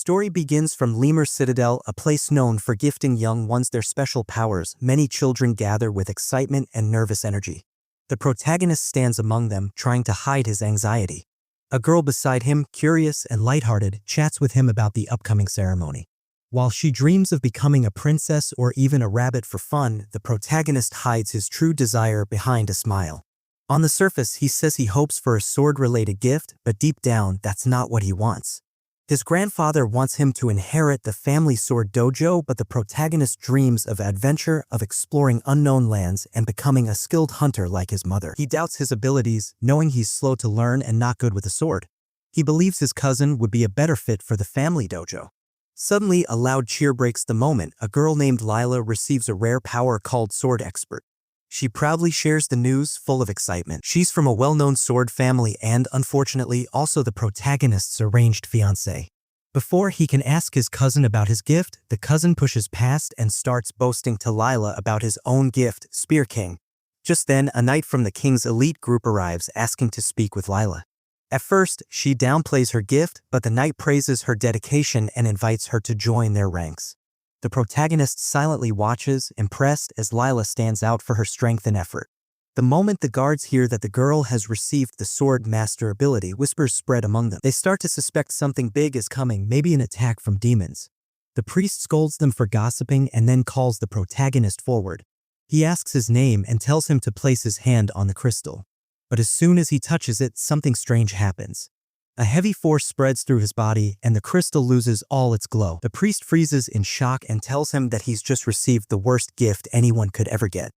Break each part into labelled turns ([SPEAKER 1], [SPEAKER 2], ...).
[SPEAKER 1] Story begins from Lemur Citadel, a place known for gifting young ones their special powers. Many children gather with excitement and nervous energy. The protagonist stands among them, trying to hide his anxiety. A girl beside him, curious and lighthearted, chats with him about the upcoming ceremony. While she dreams of becoming a princess or even a rabbit for fun, the protagonist hides his true desire behind a smile. On the surface, he says he hopes for a sword-related gift, but deep down, that's not what he wants. His grandfather wants him to inherit the family sword dojo, but the protagonist dreams of adventure, of exploring unknown lands, and becoming a skilled hunter like his mother. He doubts his abilities, knowing he's slow to learn and not good with a sword. He believes his cousin would be a better fit for the family dojo. Suddenly, a loud cheer breaks the moment. A girl named Lila receives a rare power called Sword Expert. She proudly shares the news, full of excitement. She's from a well-known sword family and, unfortunately, also the protagonist's arranged fiancé. Before he can ask his cousin about his gift, the cousin pushes past and starts boasting to Lila about his own gift, Spear King. Just then, a knight from the king's elite group arrives asking to speak with Lila. At first, she downplays her gift, but the knight praises her dedication and invites her to join their ranks. The protagonist silently watches, impressed, as Lila stands out for her strength and effort. The moment the guards hear that the girl has received the sword master ability, whispers spread among them. They start to suspect something big is coming, maybe an attack from demons. The priest scolds them for gossiping and then calls the protagonist forward. He asks his name and tells him to place his hand on the crystal. But as soon as he touches it, something strange happens. A heavy force spreads through his body, and the crystal loses all its glow. The priest freezes in shock and tells him that he's just received the worst gift anyone could ever get.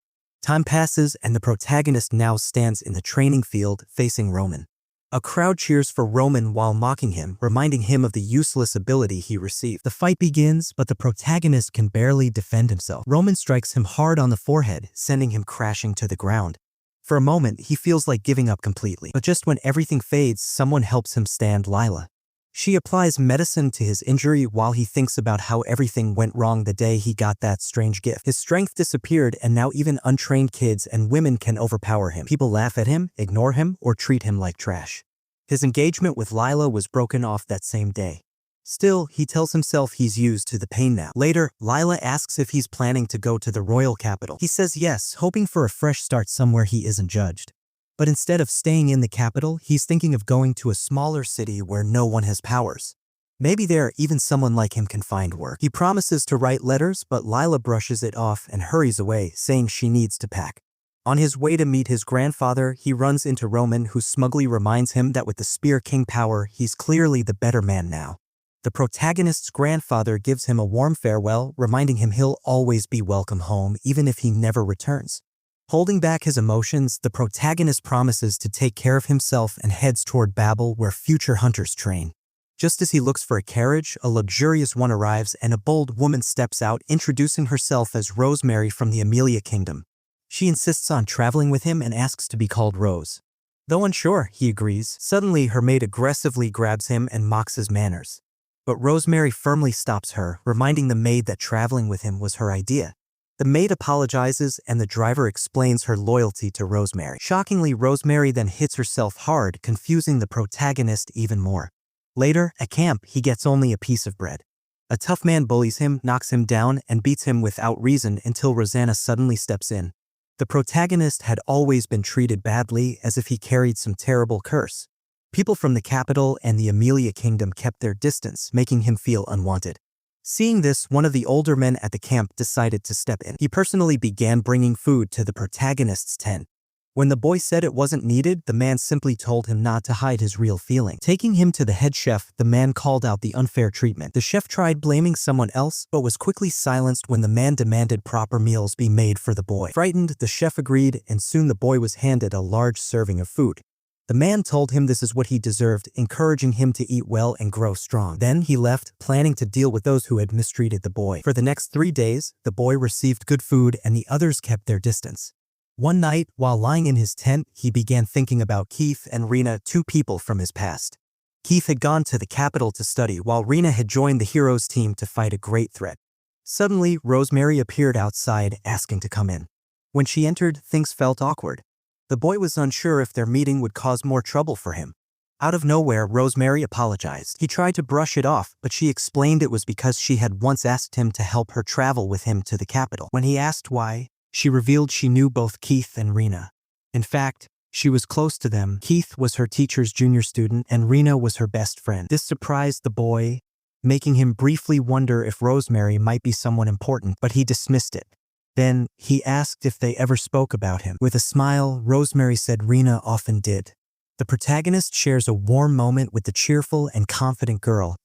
[SPEAKER 1] Time passes, and the protagonist now stands in the training field, facing Roman. A crowd cheers for Roman while mocking him, reminding him of the useless ability he received. The fight begins, but the protagonist can barely defend himself. Roman strikes him hard on the forehead, sending him crashing to the ground. For a moment, he feels like giving up completely. But just when everything fades, someone helps him stand Lila. She applies medicine to his injury while he thinks about how everything went wrong the day he got that strange gift. His strength disappeared, and now even untrained kids and women can overpower him. People laugh at him, ignore him, or treat him like trash. His engagement with Lila was broken off that same day. Still, he tells himself he's used to the pain now. Later, Lila asks if he's planning to go to the royal capital. He says yes, hoping for a fresh start somewhere he isn't judged. But instead of staying in the capital, he's thinking of going to a smaller city where no one has powers. Maybe there even someone like him can find work. He promises to write letters, but Lila brushes it off and hurries away, saying she needs to pack. On his way to meet his grandfather, he runs into Roman, who smugly reminds him that with the Spear King power, he's clearly the better man now. The protagonist's grandfather gives him a warm farewell, reminding him he'll always be welcome home, even if he never returns. Holding back his emotions, the protagonist promises to take care of himself and heads toward Babel, where future hunters train. Just as he looks for a carriage, a luxurious one arrives and a bold woman steps out, introducing herself as Rosemary from the Amelia Kingdom. She insists on traveling with him and asks to be called Rose. Though unsure, he agrees. Suddenly, her maid aggressively grabs him and mocks his manners. But Rosemary firmly stops her, reminding the maid that traveling with him was her idea. The maid apologizes and the driver explains her loyalty to Rosemary. Shockingly, Rosemary then hits herself hard, confusing the protagonist even more. Later, at camp, he gets only a piece of bread. A tough man bullies him, knocks him down, and beats him without reason until Rosanna suddenly steps in. The protagonist had always been treated badly, as if he carried some terrible curse. People from the capital and the Amelia Kingdom kept their distance, making him feel unwanted. Seeing this, one of the older men at the camp decided to step in. He personally began bringing food to the protagonist's tent. When the boy said it wasn't needed, the man simply told him not to hide his real feeling. Taking him to the head chef, the man called out the unfair treatment. The chef tried blaming someone else, but was quickly silenced when the man demanded proper meals be made for the boy. Frightened, the chef agreed, and soon the boy was handed a large serving of food. The man told him this is what he deserved, encouraging him to eat well and grow strong. Then he left, planning to deal with those who had mistreated the boy. For the next 3 days, the boy received good food and the others kept their distance. One night, while lying in his tent, he began thinking about Keith and Rena, 2 people from his past. Keith had gone to the capital to study, while Rena had joined the heroes team to fight a great threat. Suddenly, Rosemary appeared outside, asking to come in. When she entered, things felt awkward. The boy was unsure if their meeting would cause more trouble for him. Out of nowhere, Rosemary apologized. He tried to brush it off, but she explained it was because she had once asked him to help her travel with him to the capital. When he asked why, she revealed she knew both Keith and Rena. In fact, she was close to them. Keith was her teacher's junior student, and Rena was her best friend. This surprised the boy, making him briefly wonder if Rosemary might be someone important, but he dismissed it. Then, he asked if they ever spoke about him. With a smile, Rosemary said Rena often did. The protagonist shares a warm moment with the cheerful and confident girl,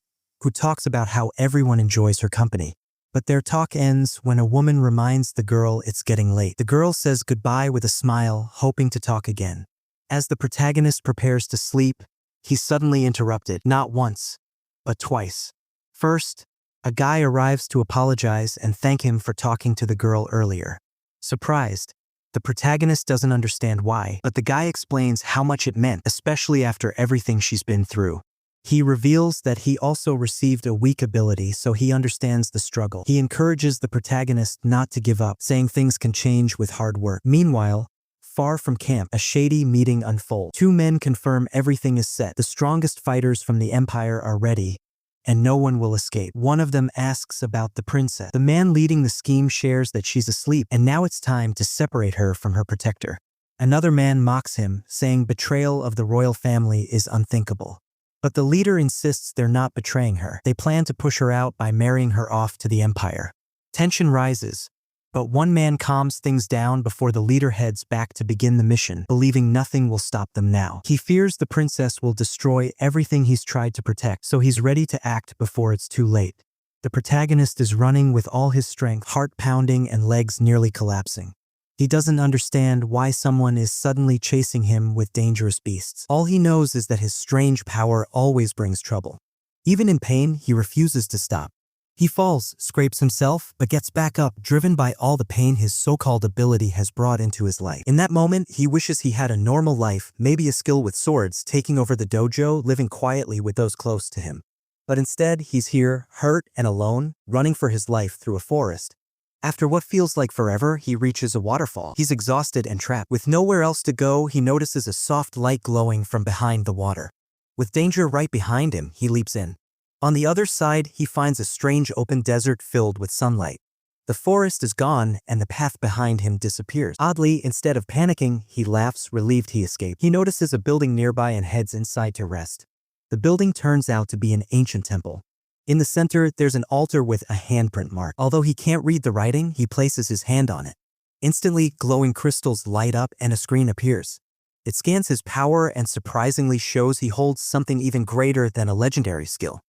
[SPEAKER 1] who talks about how everyone enjoys her company. But their talk ends when a woman reminds the girl it's getting late. The girl says goodbye with a smile, hoping to talk again. As the protagonist prepares to sleep, he's suddenly interrupted, not once, but twice. First, a guy arrives to apologize and thank him for talking to the girl earlier. Surprised, the protagonist doesn't understand why, but the guy explains how much it meant, especially after everything she's been through. He reveals that he also received a weak ability, so he understands the struggle. He encourages the protagonist not to give up, saying things can change with hard work. Meanwhile, far from camp, a shady meeting unfolds. Two men confirm everything is set. The strongest fighters from the Empire are ready, and no one will escape. One of them asks about the princess. The man leading the scheme shares that she's asleep, and now it's time to separate her from her protector. Another man mocks him, saying betrayal of the royal family is unthinkable. But the leader insists they're not betraying her. They plan to push her out by marrying her off to the Empire. Tension rises, but one man calms things down before the leader heads back to begin the mission, believing nothing will stop them now. He fears the princess will destroy everything he's tried to protect, so he's ready to act before it's too late. The protagonist is running with all his strength, heart pounding and legs nearly collapsing. He doesn't understand why someone is suddenly chasing him with dangerous beasts. All he knows is that his strange power always brings trouble. Even in pain, he refuses to stop. He falls, scrapes himself, but gets back up, driven by all the pain his so-called ability has brought into his life. In that moment, he wishes he had a normal life, maybe a skill with swords, taking over the dojo, living quietly with those close to him. But instead, he's here, hurt and alone, running for his life through a forest. After what feels like forever, he reaches a waterfall. He's exhausted and trapped. With nowhere else to go, he notices a soft light glowing from behind the water. With danger right behind him, he leaps in. On the other side, he finds a strange open desert filled with sunlight. The forest is gone, and the path behind him disappears. Oddly, instead of panicking, he laughs, relieved he escaped. He notices a building nearby and heads inside to rest. The building turns out to be an ancient temple. In the center, there's an altar with a handprint mark. Although he can't read the writing, he places his hand on it. Instantly, glowing crystals light up and a screen appears. It scans his power and surprisingly shows he holds something even greater than a legendary skill.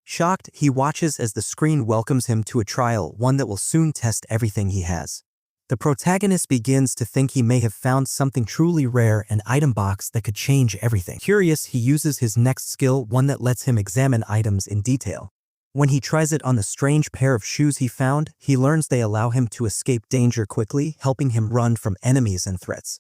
[SPEAKER 1] Shocked, he watches as the screen welcomes him to a trial, one that will soon test everything he has. The protagonist begins to think he may have found something truly rare, an item box that could change everything. Curious, he uses his next skill, one that lets him examine items in detail. When he tries it on the strange pair of shoes he found, he learns they allow him to escape danger quickly, helping him run from enemies and threats.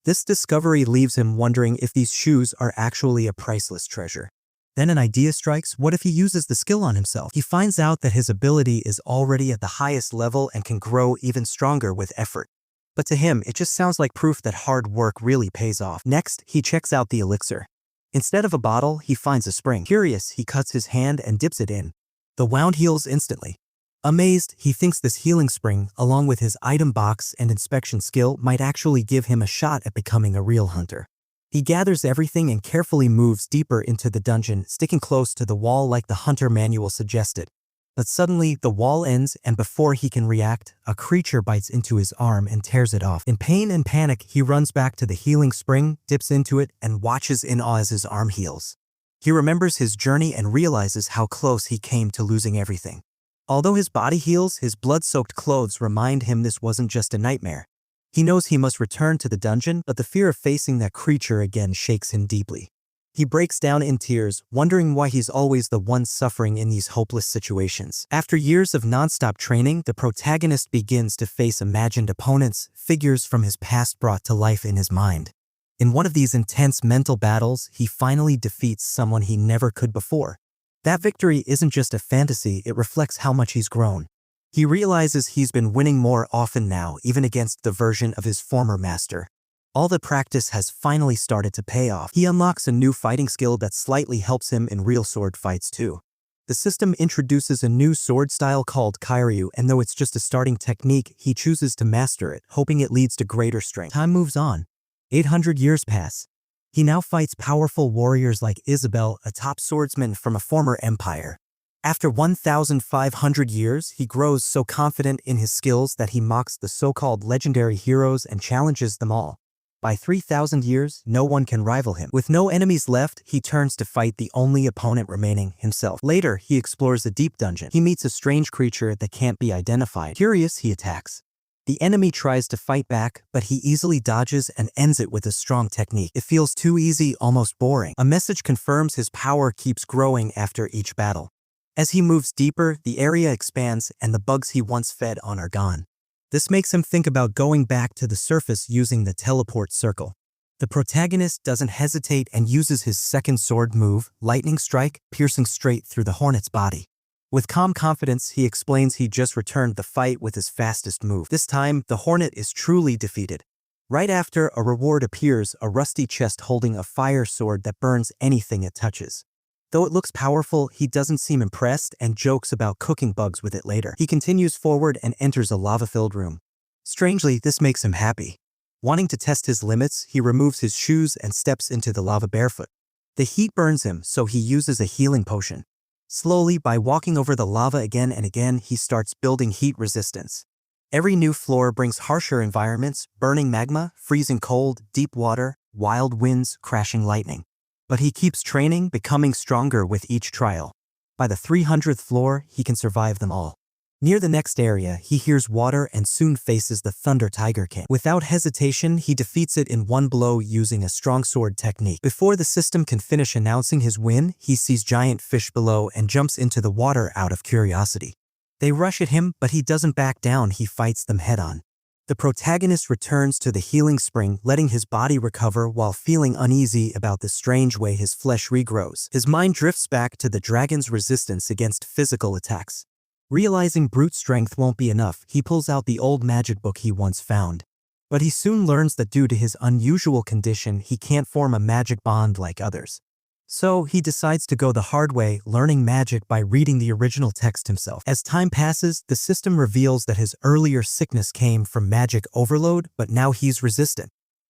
[SPEAKER 1] This discovery leaves him wondering if these shoes are actually a priceless treasure. Then an idea strikes. What if he uses the skill on himself? He finds out that his ability is already at the highest level and can grow even stronger with effort. But to him, it just sounds like proof that hard work really pays off. Next, he checks out the elixir. Instead of a bottle, he finds a spring. Curious, he cuts his hand and dips it in. The wound heals instantly. Amazed, he thinks this healing spring, along with his item box and inspection skill, might actually give him a shot at becoming a real hunter. He gathers everything and carefully moves deeper into the dungeon, sticking close to the wall like the hunter manual suggested. But suddenly, the wall ends, and before he can react, a creature bites into his arm and tears it off. In pain and panic, he runs back to the healing spring, dips into it, and watches in awe as his arm heals. He remembers his journey and realizes how close he came to losing everything. Although his body heals, his blood-soaked clothes remind him this wasn't just a nightmare. He knows he must return to the dungeon, but the fear of facing that creature again shakes him deeply. He breaks down in tears, wondering why he's always the one suffering in these hopeless situations. After years of non-stop training, the protagonist begins to face imagined opponents, figures from his past brought to life in his mind. In one of these intense mental battles, he finally defeats someone he never could before. That victory isn't just a fantasy, it reflects how much he's grown. He realizes he's been winning more often now, even against the version of his former master. All the practice has finally started to pay off. He unlocks a new fighting skill that slightly helps him in real sword fights too. The system introduces a new sword style called Kairyu, and though it's just a starting technique, he chooses to master it, hoping it leads to greater strength. Time moves on. 800 years pass. He now fights powerful warriors like Isabel, a top swordsman from a former empire. After 1,500 years, he grows so confident in his skills that he mocks the so-called legendary heroes and challenges them all. By 3,000 years, no one can rival him. With no enemies left, he turns to fight the only opponent remaining, himself. Later, he explores a deep dungeon. He meets a strange creature that can't be identified. Curious, he attacks. The enemy tries to fight back, but he easily dodges and ends it with a strong technique. It feels too easy, almost boring. A message confirms his power keeps growing after each battle. As he moves deeper, the area expands and the bugs he once fed on are gone. This makes him think about going back to the surface using the teleport circle. The protagonist doesn't hesitate and uses his second sword move, Lightning Strike, piercing straight through the hornet's body. With calm confidence, he explains he just returned the fight with his fastest move. This time, the hornet is truly defeated. Right after, a reward appears, a rusty chest holding a fire sword that burns anything it touches. Though it looks powerful, he doesn't seem impressed and jokes about cooking bugs with it later. He continues forward and enters a lava-filled room. Strangely, this makes him happy. Wanting to test his limits, he removes his shoes and steps into the lava barefoot. The heat burns him, so he uses a healing potion. Slowly, by walking over the lava again and again, he starts building heat resistance. Every new floor brings harsher environments, burning magma, freezing cold, deep water, wild winds, crashing lightning. But he keeps training, becoming stronger with each trial. By the 300th floor, he can survive them all. Near the next area, he hears water and soon faces the Thunder Tiger King. Without hesitation, he defeats it in one blow using a strong sword technique. Before the system can finish announcing his win, he sees giant fish below and jumps into the water out of curiosity. They rush at him, but he doesn't back down, he fights them head-on. The protagonist returns to the healing spring, letting his body recover while feeling uneasy about the strange way his flesh regrows. His mind drifts back to the dragon's resistance against physical attacks. Realizing brute strength won't be enough, he pulls out the old magic book he once found. But he soon learns that due to his unusual condition, he can't form a magic bond like others. So he decides to go the hard way, learning magic by reading the original text himself. As time passes, the system reveals that his earlier sickness came from magic overload, but now he's resistant.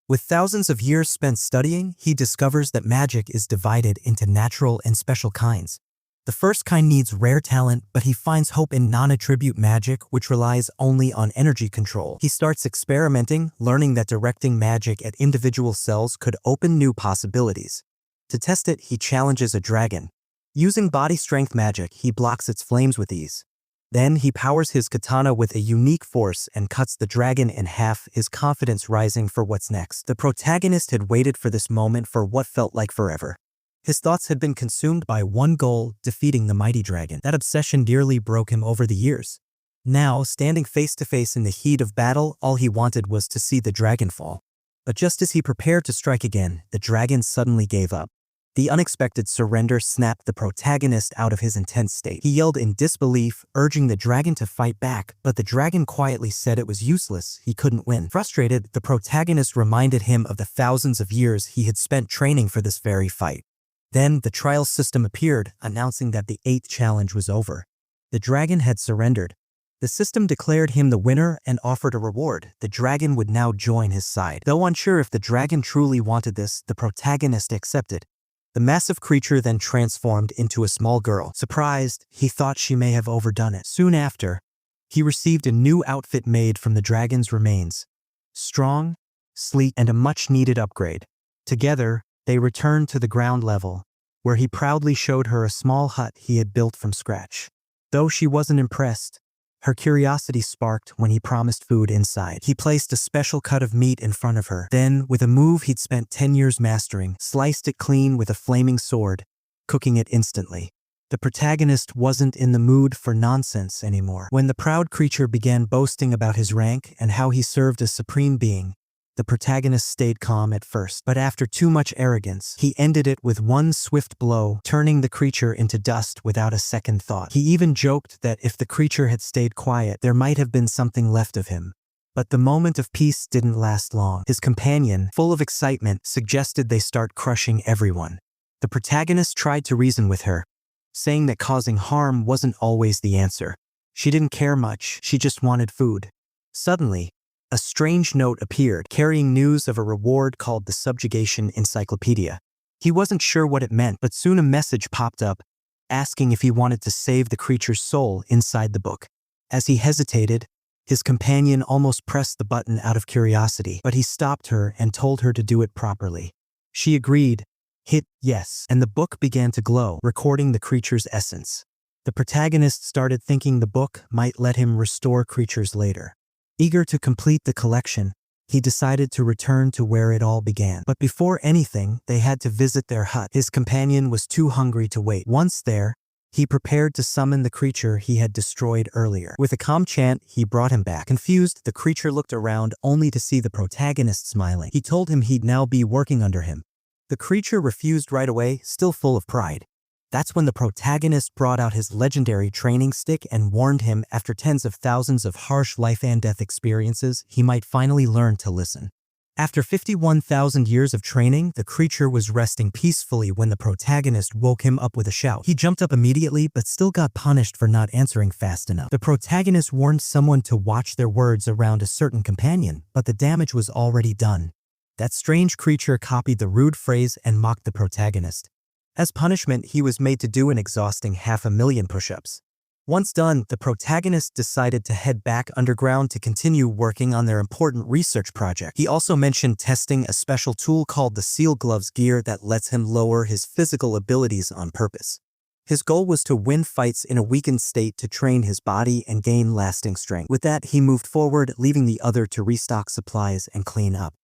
[SPEAKER 1] With thousands of years spent studying, he discovers that magic is divided into natural and special kinds. The first kind needs rare talent, but he finds hope in non-attribute magic, which relies only on energy control. He starts experimenting, learning that directing magic at individual cells could open new possibilities. To test it, he challenges a dragon. Using body strength magic, he blocks its flames with ease. Then he powers his katana with a unique force and cuts the dragon in half, his confidence rising for what's next. The protagonist had waited for this moment for what felt like forever. His thoughts had been consumed by one goal, defeating the mighty dragon. That obsession nearly broke him over the years. Now, standing face to face in the heat of battle, all he wanted was to see the dragon fall. But just as he prepared to strike again, the dragon suddenly gave up. The unexpected surrender snapped the protagonist out of his intense state. He yelled in disbelief, urging the dragon to fight back, but the dragon quietly said it was useless, he couldn't win. Frustrated, the protagonist reminded him of the thousands of years he had spent training for this very fight. Then, the trial system appeared, announcing that the 8th challenge was over. The dragon had surrendered. The system declared him the winner and offered a reward. The dragon would now join his side. Though unsure if the dragon truly wanted this, the protagonist accepted. The massive creature then transformed into a small girl. Surprised, he thought she may have overdone it. Soon after, he received a new outfit made from the dragon's remains. Strong, sleek, and a much-needed upgrade. Together, they returned to the ground level, where he proudly showed her a small hut he had built from scratch. Though she wasn't impressed, her curiosity sparked when he promised food inside. He placed a special cut of meat in front of her. Then, with a move he'd spent 10 years mastering, sliced it clean with a flaming sword, cooking it instantly. The protagonist wasn't in the mood for nonsense anymore. When the proud creature began boasting about his rank and how he served as supreme being, the protagonist stayed calm at first, but after too much arrogance, he ended it with one swift blow, turning the creature into dust without a second thought. He even joked that if the creature had stayed quiet, there might have been something left of him. But the moment of peace didn't last long. His companion, full of excitement, suggested they start crushing everyone. The protagonist tried to reason with her, saying that causing harm wasn't always the answer. She didn't care much, she just wanted food. Suddenly, a strange note appeared, carrying news of a reward called the Subjugation Encyclopedia. He wasn't sure what it meant, but soon a message popped up, asking if he wanted to save the creature's soul inside the book. As he hesitated, his companion almost pressed the button out of curiosity, but he stopped her and told her to do it properly. She agreed, hit yes, and the book began to glow, recording the creature's essence. The protagonist started thinking the book might let him restore creatures later. Eager to complete the collection, he decided to return to where it all began. But before anything, they had to visit their hut. His companion was too hungry to wait. Once there, he prepared to summon the creature he had destroyed earlier. With a calm chant, he brought him back. Confused, the creature looked around only to see the protagonist smiling. He told him he'd now be working under him. The creature refused right away, still full of pride. That's when the protagonist brought out his legendary training stick and warned him after tens of thousands of harsh life and death experiences, he might finally learn to listen. After 51,000 years of training, the creature was resting peacefully when the protagonist woke him up with a shout. He jumped up immediately but still got punished for not answering fast enough. The protagonist warned someone to watch their words around a certain companion, but the damage was already done. That strange creature copied the rude phrase and mocked the protagonist. As punishment, he was made to do an exhausting 500,000 push-ups. Once done, the protagonist decided to head back underground to continue working on their important research project. He also mentioned testing a special tool called the Seal Gloves gear that lets him lower his physical abilities on purpose. His goal was to win fights in a weakened state to train his body and gain lasting strength. With that, he moved forward, leaving the other to restock supplies and clean up.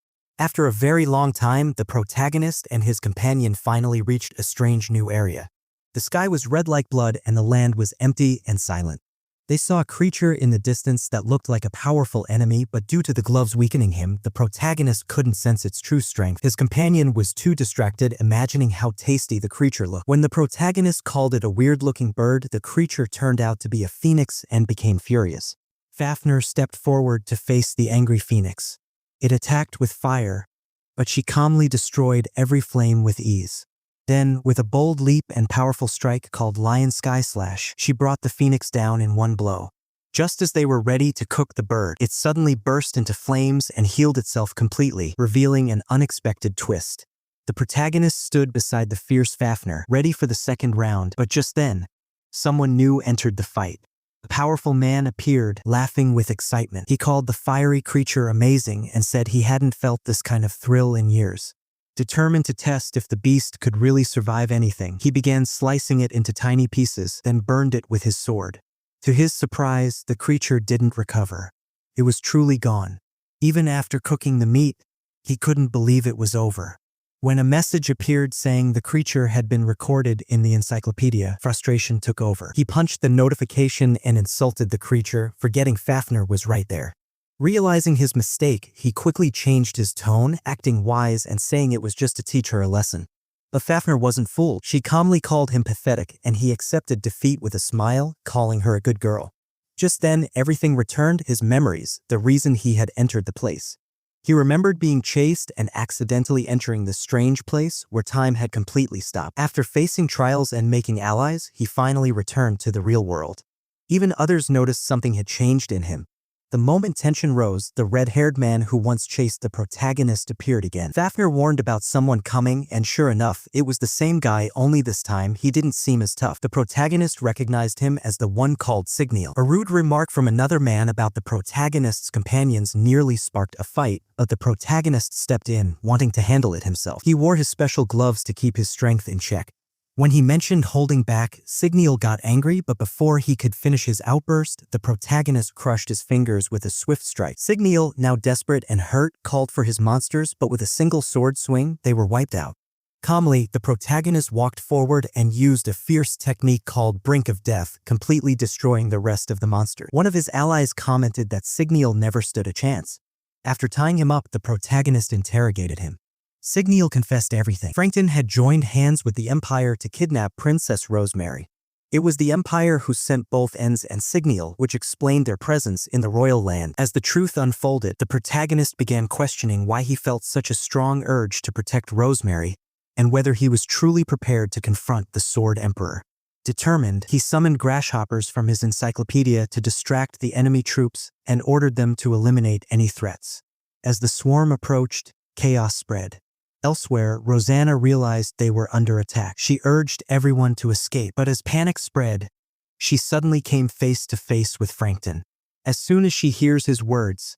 [SPEAKER 1] After a very long time, the protagonist and his companion finally reached a strange new area. The sky was red like blood and the land was empty and silent. They saw a creature in the distance that looked like a powerful enemy, but due to the gloves weakening him, the protagonist couldn't sense its true strength. His companion was too distracted, imagining how tasty the creature looked. When the protagonist called it a weird-looking bird, the creature turned out to be a phoenix and became furious. Fafnir stepped forward to face the angry phoenix. It attacked with fire, but she calmly destroyed every flame with ease. Then, with a bold leap and powerful strike called Lion Sky Slash, she brought the phoenix down in one blow. Just as they were ready to cook the bird, it suddenly burst into flames and healed itself completely, revealing an unexpected twist. The protagonist stood beside the fierce Fafnir, ready for the second round, but just then, someone new entered the fight. A powerful man appeared, laughing with excitement. He called the fiery creature amazing and said he hadn't felt this kind of thrill in years. Determined to test if the beast could really survive anything, he began slicing it into tiny pieces, then burned it with his sword. To his surprise, the creature didn't recover. It was truly gone. Even after cooking the meat, he couldn't believe it was over. When a message appeared saying the creature had been recorded in the encyclopedia, frustration took over. He punched the notification and insulted the creature, forgetting Fafnir was right there. Realizing his mistake, he quickly changed his tone, acting wise and saying it was just to teach her a lesson. But Fafnir wasn't fooled. She calmly called him pathetic, and he accepted defeat with a smile, calling her a good girl. Just then, everything returned, his memories, the reason he had entered the place. He remembered being chased and accidentally entering this strange place where time had completely stopped. After facing trials and making allies, he finally returned to the real world. Even others noticed something had changed in him. The moment tension rose, the red-haired man who once chased the protagonist appeared again. Fafnir warned about someone coming, and sure enough, it was the same guy, only this time he didn't seem as tough. The protagonist recognized him as the one called Signiel. A rude remark from another man about the protagonist's companions nearly sparked a fight, but the protagonist stepped in, wanting to handle it himself. He wore his special gloves to keep his strength in check. When he mentioned holding back, Signiel got angry, but before he could finish his outburst, the protagonist crushed his fingers with a swift strike. Signiel, now desperate and hurt, called for his monsters, but with a single sword swing, they were wiped out. Calmly, the protagonist walked forward and used a fierce technique called Brink of Death, completely destroying the rest of the monster. One of his allies commented that Signiel never stood a chance. After tying him up, the protagonist interrogated him. Signiel confessed everything. Frankton had joined hands with the Empire to kidnap Princess Rosemary. It was the Empire who sent both Enns and Signal, which explained their presence in the royal land. As the truth unfolded, the protagonist began questioning why he felt such a strong urge to protect Rosemary, and whether he was truly prepared to confront the Sword Emperor. Determined, he summoned grasshoppers from his encyclopedia to distract the enemy troops and ordered them to eliminate any threats. As the swarm approached, chaos spread. Elsewhere, Rosanna realized they were under attack. She urged everyone to escape, but as panic spread, she suddenly came face to face with Frankton. As soon as she hears his words,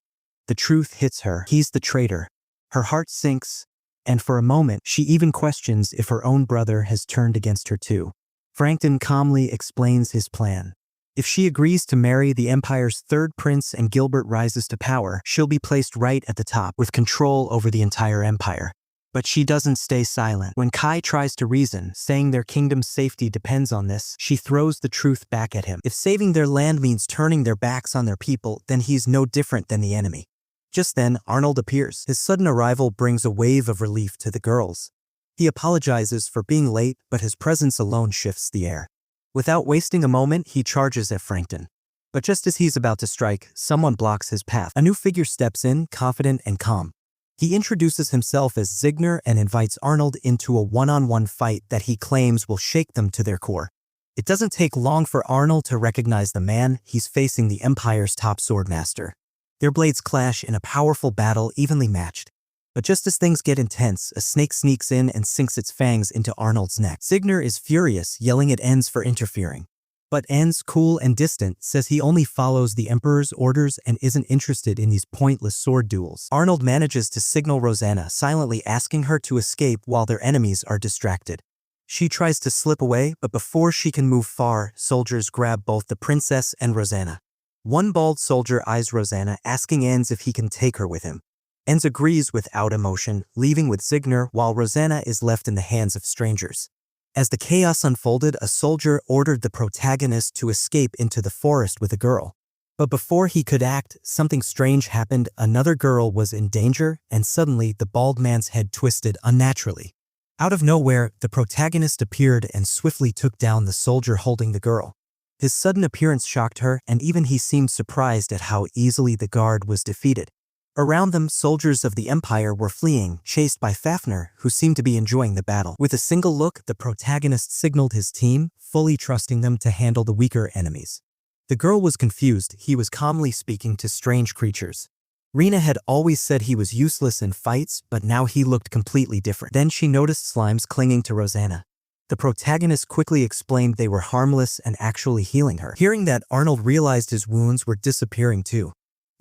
[SPEAKER 1] the truth hits her. He's the traitor. Her heart sinks, and for a moment, she even questions if her own brother has turned against her too. Frankton calmly explains his plan. If she agrees to marry the Empire's third prince and Gilbert rises to power, she'll be placed right at the top, with control over the entire empire. But she doesn't stay silent. When Kai tries to reason, saying their kingdom's safety depends on this, she throws the truth back at him. If saving their land means turning their backs on their people, then he's no different than the enemy. Just then, Arnold appears. His sudden arrival brings a wave of relief to the girls. He apologizes for being late, but his presence alone shifts the air. Without wasting a moment, he charges at Frankton. But just as he's about to strike, someone blocks his path. A new figure steps in, confident and calm. He introduces himself as Zigner and invites Arnold into a one-on-one fight that he claims will shake them to their core. It doesn't take long for Arnold to recognize the man. He's facing the Empire's top swordmaster. Their blades clash in a powerful battle evenly matched. But just as things get intense, a snake sneaks in and sinks its fangs into Arnold's neck. Zigner is furious, yelling at Enns for interfering. But Enns, cool and distant, says he only follows the Emperor's orders and isn't interested in these pointless sword duels. Arnold manages to signal Rosanna, silently asking her to escape while their enemies are distracted. She tries to slip away, but before she can move far, soldiers grab both the princess and Rosanna. One bald soldier eyes Rosanna, asking Enns if he can take her with him. Enns agrees without emotion, leaving with Zigner while Rosanna is left in the hands of strangers. As the chaos unfolded, a soldier ordered the protagonist to escape into the forest with a girl. But before he could act, something strange happened. Another girl was in danger, and suddenly the bald man's head twisted unnaturally. Out of nowhere, the protagonist appeared and swiftly took down the soldier holding the girl. His sudden appearance shocked her, and even he seemed surprised at how easily the guard was defeated. Around them, soldiers of the Empire were fleeing, chased by Fafnir, who seemed to be enjoying the battle. With a single look, the protagonist signaled his team, fully trusting them to handle the weaker enemies. The girl was confused. He was calmly speaking to strange creatures. Rena had always said he was useless in fights, but now he looked completely different. Then she noticed slimes clinging to Rosanna. The protagonist quickly explained they were harmless and actually healing her. Hearing that, Arnold realized his wounds were disappearing too.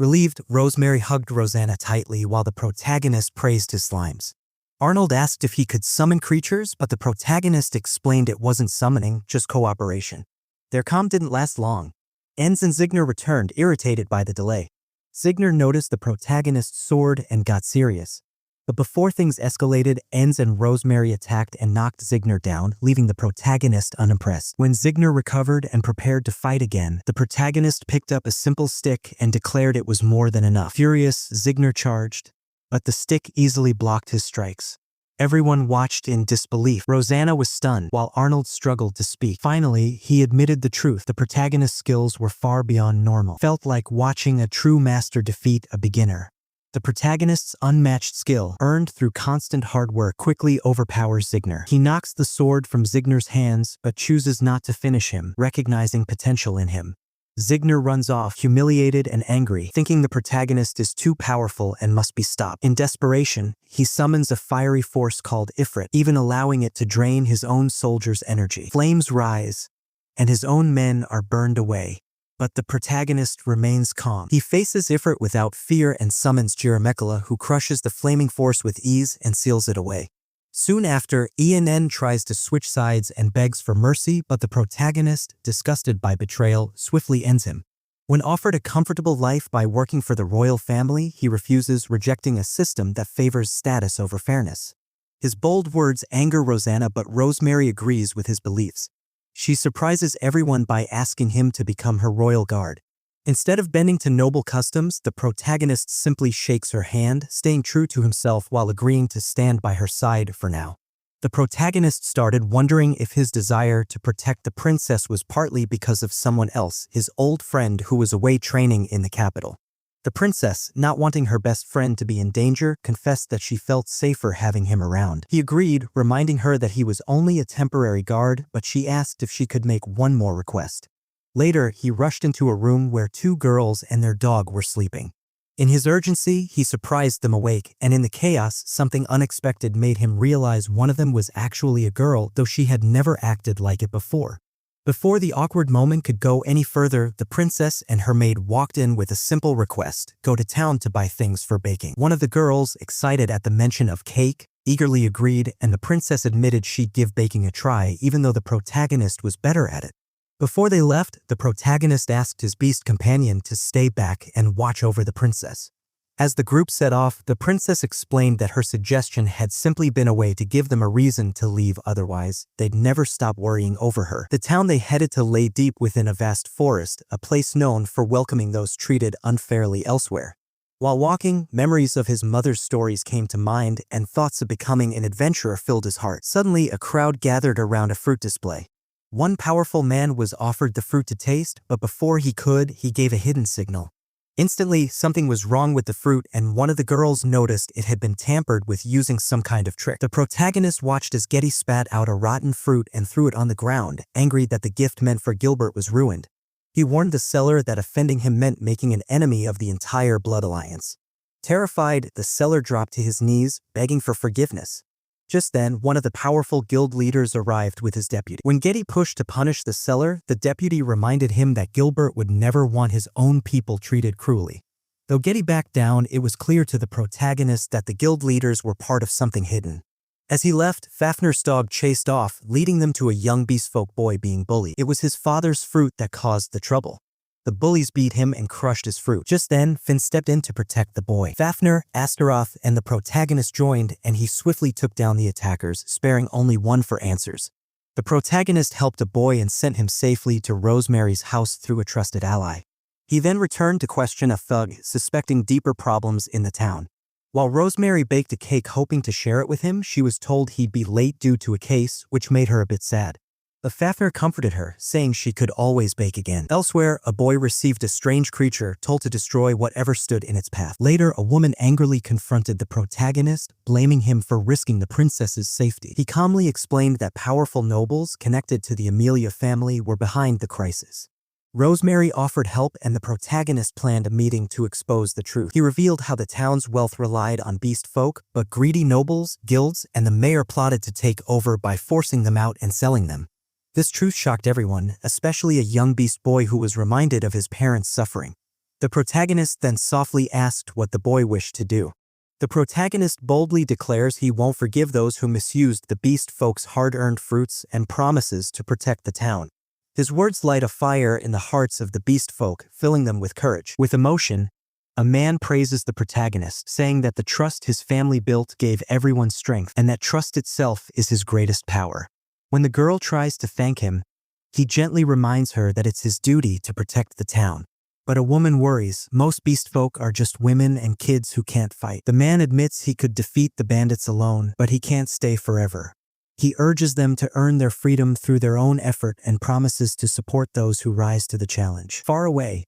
[SPEAKER 1] Relieved, Rosemary hugged Rosanna tightly while the protagonist praised his slimes. Arnold asked if he could summon creatures, but the protagonist explained it wasn't summoning, just cooperation. Their calm didn't last long. Enns and Zigner returned, irritated by the delay. Zigner noticed the protagonist's sword and got serious. But before things escalated, Enns and Rosemary attacked and knocked Zigner down, leaving the protagonist unimpressed. When Zigner recovered and prepared to fight again, the protagonist picked up a simple stick and declared it was more than enough. Furious, Zigner charged, but the stick easily blocked his strikes. Everyone watched in disbelief. Rosanna was stunned, while Arnold struggled to speak. Finally, he admitted the truth. The protagonist's skills were far beyond normal. Felt like watching a true master defeat a beginner. The protagonist's unmatched skill, earned through constant hard work, quickly overpowers Zigner. He knocks the sword from Zigner's hands, but chooses not to finish him, recognizing potential in him. Zigner runs off, humiliated and angry, thinking the protagonist is too powerful and must be stopped. In desperation, he summons a fiery force called Ifrit, even allowing it to drain his own soldiers' energy. Flames rise, and his own men are burned away. But the protagonist remains calm. He faces Ifrit without fear and summons Jiramekala, who crushes the flaming force with ease and seals it away. Soon after, ENN tries to switch sides and begs for mercy, but the protagonist, disgusted by betrayal, swiftly ends him. When offered a comfortable life by working for the royal family, he refuses, rejecting a system that favors status over fairness. His bold words anger Rosanna, but Rosemary agrees with his beliefs. She surprises everyone by asking him to become her royal guard. Instead of bending to noble customs, the protagonist simply shakes her hand, staying true to himself while agreeing to stand by her side for now. The protagonist started wondering if his desire to protect the princess was partly because of someone else, his old friend who was away training in the capital. The princess, not wanting her best friend to be in danger, confessed that she felt safer having him around. He agreed, reminding her that he was only a temporary guard, but she asked if she could make one more request. Later, he rushed into a room where 2 girls and their dog were sleeping. In his urgency, he surprised them awake, and in the chaos, something unexpected made him realize one of them was actually a girl, though she had never acted like it before. Before the awkward moment could go any further, the princess and her maid walked in with a simple request: go to town to buy things for baking. One of the girls, excited at the mention of cake, eagerly agreed, and the princess admitted she'd give baking a try even though the protagonist was better at it. Before they left, the protagonist asked his beast companion to stay back and watch over the princess. As the group set off, the princess explained that her suggestion had simply been a way to give them a reason to leave, otherwise they'd never stop worrying over her. The town they headed to lay deep within a vast forest, a place known for welcoming those treated unfairly elsewhere. While walking, memories of his mother's stories came to mind, and thoughts of becoming an adventurer filled his heart. Suddenly, a crowd gathered around a fruit display. One powerful man was offered the fruit to taste, but before he could, he gave a hidden signal. Instantly, something was wrong with the fruit, and one of the girls noticed it had been tampered with using some kind of trick. The protagonist watched as Getty spat out a rotten fruit and threw it on the ground, angry that the gift meant for Gilbert was ruined. He warned the seller that offending him meant making an enemy of the entire blood alliance. Terrified, the seller dropped to his knees, begging for forgiveness. Just then, one of the powerful guild leaders arrived with his deputy. When Getty pushed to punish the seller, the deputy reminded him that Gilbert would never want his own people treated cruelly. Though Getty backed down, it was clear to the protagonist that the guild leaders were part of something hidden. As he left, Fafner's dog chased off, leading them to a young beastfolk boy being bullied. It was his father's fruit that caused the trouble. The bullies beat him and crushed his fruit. Just then, Finn stepped in to protect the boy. Fafner, Astaroth, and the protagonist joined, and he swiftly took down the attackers, sparing only one for answers. The protagonist helped the boy and sent him safely to Rosemary's house through a trusted ally. He then returned to question a thug, suspecting deeper problems in the town. While Rosemary baked a cake hoping to share it with him, she was told he'd be late due to a case, which made her a bit sad. But Fafner comforted her, saying she could always bake again. Elsewhere, a boy received a strange creature told to destroy whatever stood in its path. Later, a woman angrily confronted the protagonist, blaming him for risking the princess's safety. He calmly explained that powerful nobles connected to the Amelia family were behind the crisis. Rosemary offered help, and the protagonist planned a meeting to expose the truth. He revealed how the town's wealth relied on beast folk, but greedy nobles, guilds, and the mayor plotted to take over by forcing them out and selling them. This truth shocked everyone, especially a young beast boy who was reminded of his parents' suffering. The protagonist then softly asked what the boy wished to do. The protagonist boldly declares he won't forgive those who misused the beast folk's hard-earned fruits and promises to protect the town. His words light a fire in the hearts of the beast folk, filling them with courage. With emotion, a man praises the protagonist, saying that the trust his family built gave everyone strength, and that trust itself is his greatest power. When the girl tries to thank him, he gently reminds her that it's his duty to protect the town. But a woman worries, most beast folk are just women and kids who can't fight. The man admits he could defeat the bandits alone, but he can't stay forever. He urges them to earn their freedom through their own effort and promises to support those who rise to the challenge. Far away,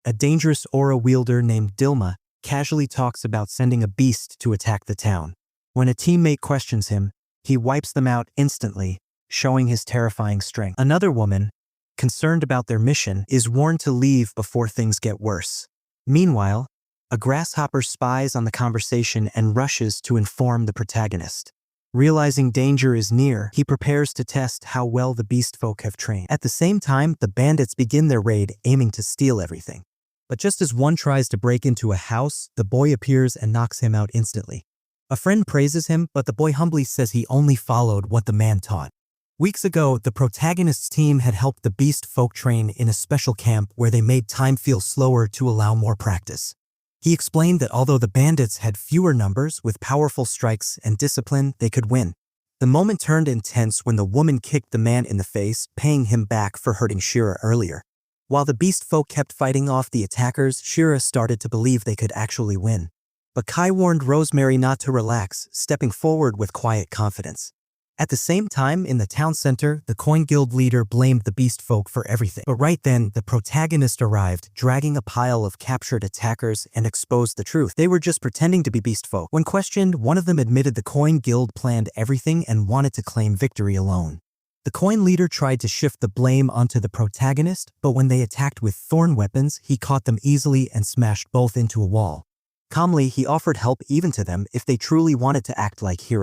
[SPEAKER 1] a dangerous aura wielder named Dilma casually talks about sending a beast to attack the town. When a teammate questions him, he wipes them out instantly, showing his terrifying strength. Another woman, concerned about their mission, is warned to leave before things get worse. Meanwhile, a grasshopper spies on the conversation and rushes to inform the protagonist. Realizing danger is near, he prepares to test how well the beast folk have trained. At the same time, the bandits begin their raid, aiming to steal everything. But just as one tries to break into a house, the boy appears and knocks him out instantly. A friend praises him, but the boy humbly says he only followed what the man taught. Weeks ago, the protagonist's team had helped the beast folk train in a special camp where they made time feel slower to allow more practice. He explained that although the bandits had fewer numbers, with powerful strikes and discipline, they could win. The moment turned intense when the woman kicked the man in the face, paying him back for hurting Shira earlier. While the beast folk kept fighting off the attackers, Shira started to believe they could actually win. But Kai warned Rosemary not to relax, stepping forward with quiet confidence. At the same time, in the town center, the Coin Guild leader blamed the beast folk for everything. But right then, the protagonist arrived, dragging a pile of captured attackers, and exposed the truth. They were just pretending to be beast folk. When questioned, one of them admitted the Coin Guild planned everything and wanted to claim victory alone. The coin leader tried to shift the blame onto the protagonist, but when they attacked with thorn weapons, he caught them easily and smashed both into a wall. Calmly, he offered help even to them if they truly wanted to act like heroes.